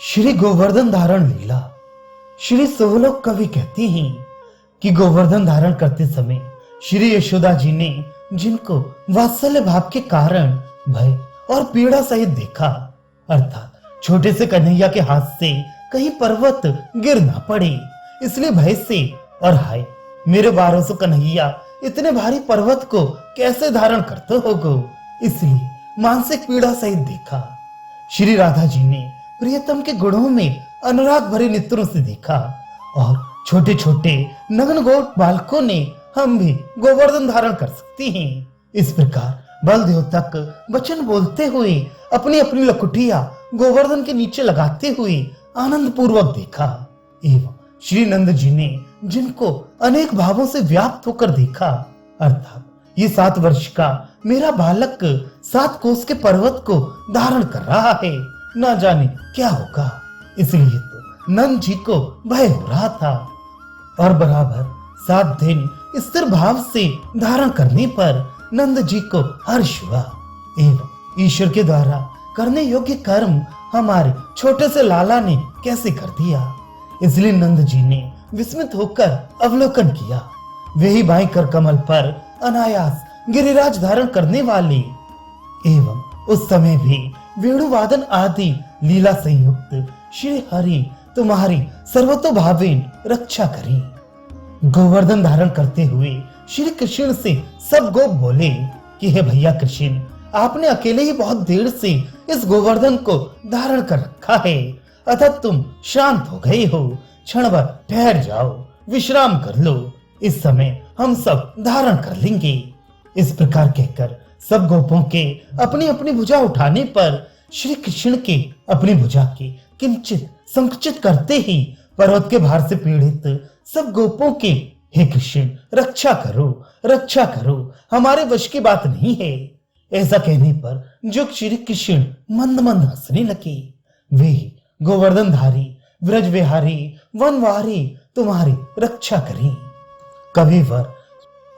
श्री गोवर्धन धारण लीला। श्री सोहलोक कवि कहती हैं कि गोवर्धन धारण करते समय श्री यशोदा जी ने जिनको वात्सल्य भाव के कारण भय और पीड़ा सहित देखा, अर्थात छोटे से कन्हैया के हाथ से कहीं पर्वत गिर ना पड़े, इसलिए भय से और हाय मेरे 1200 कन्हैया इतने भारी पर्वत को कैसे धारण करते होगो, इसलिए मानसिक पीड़ा सहित देखा। श्री राधा जी ने प्रियतम के गुणों में अनुराग भरे नेत्रों से देखा और छोटे छोटे नग्न गोप बालकों ने हम भी गोवर्धन धारण कर सकते हैं। इस प्रकार बलदेव तक वचन बोलते हुए अपनी अपनी लकुटिया गोवर्धन के नीचे लगाते हुए आनंद पूर्वक देखा एवं श्री नंद जी ने जिनको अनेक भावों से व्याप्त होकर देखा, अर्थात ये 7 वर्ष का मेरा बालक 7 कोस के पर्वत को धारण कर रहा है, ना जाने क्या होगा, इसलिए तो नंद जी को भय हो रहा था। और बराबर 7 दिन स्थिर भाव से धारण करने पर नंद जी को हर्ष हुआ एवं ईश्वर के द्वारा करने योग्य कर्म हमारे छोटे से लाला ने कैसे कर दिया, इसलिए नंद जी ने विस्मित होकर अवलोकन किया। वही बाएं कर कमल पर अनायास गिरिराज धारण करने वाले एवं उस समय भी वेणुवादन आदि लीला संयुक्त श्री हरि तुम्हारी सर्वतोभावेन रक्षा करी। गोवर्धन धारण करते हुए श्री कृष्ण से सब गोप बोले कि हे भैया कृष्ण, आपने अकेले ही बहुत देर से इस गोवर्धन को धारण कर रखा है, अतः तुम शांत हो गए हो, क्षण भर ठहर जाओ, विश्राम कर लो, इस समय हम सब धारण कर लेंगे। इस प्रकार कहकर सब गोपों के अपनी अपनी भुजा उठाने पर श्री कृष्ण के अपनी भुजा के किंचित संकुचित करते ही पर्वत के भार से पीड़ित सब गोपों के हे कृष्ण रक्षा करो, हमारे वश की बात नहीं है। ऐसा कहने पर जो श्री कृष्ण मंद मंद हंसने लगे। वे गोवर्धनधारी व्रज विहारी वनवारी तुम्हारी रक्षा करें। कविवर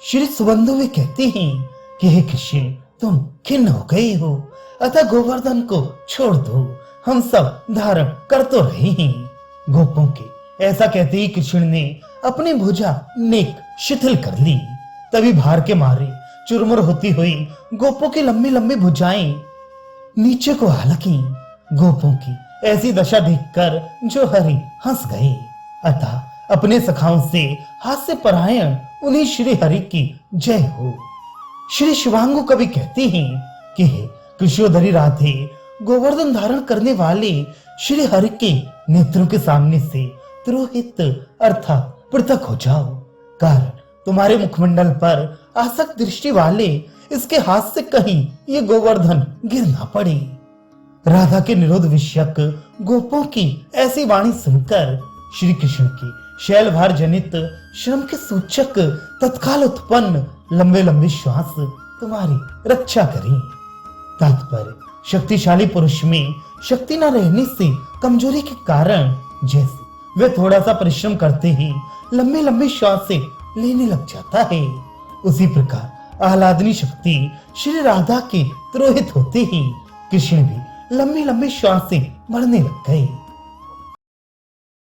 श्री सुबंधु भी कहते हैं कि हे कृष्ण, तुम खिन्न हो गए हो, अतः गोवर्धन को छोड़ दो, हम सब धारण कर तो रहे हैं। गोपों के ऐसा कहते ही कृष्ण ने अपनी भुजा नेक शिथिल कर ली। तभी भार के मारे चुरमुर होती हुई गोपों की लंबी लंबी भुजाएं नीचे को आ लगी। गोपों की ऐसी दशा देखकर जो हरि हंस गए, अतः अपने सखाओं से हास्य परायण उन्हीं श्री हरि की जय हो। श्री शिवांगु कवि कहते हैं कि हे कृष्णोधरी राधे, गोवर्धन धारण करने वाले श्री हरि के नेत्रों के सामने से तिरोहित अर्थात पृथक हो जाओ, कारण तुम्हारे मुखमंडल पर आसक्त दृष्टि वाले इसके हाथ से कहीं ये गोवर्धन गिर ना पड़े। राधा के निरोध विषयक गोपों की ऐसी वाणी सुनकर श्री कृष्ण की शैलभार जनित श्रम के सूचक तत्काल उत्पन्न लंबे लंबे श्वास तुम्हारी रक्षा करें। तात्पर्य शक्तिशाली पुरुष में शक्ति न रहने से कमजोरी के कारण जैसे वे थोड़ा सा परिश्रम करते ही लंबे लंबे श्वास से लेने लग जाता है, उसी प्रकार आह्लादनी शक्ति श्री राधा के तिरोहित होते ही कृष्ण भी लंबे लंबे श्वास से बढ़ने लग गए।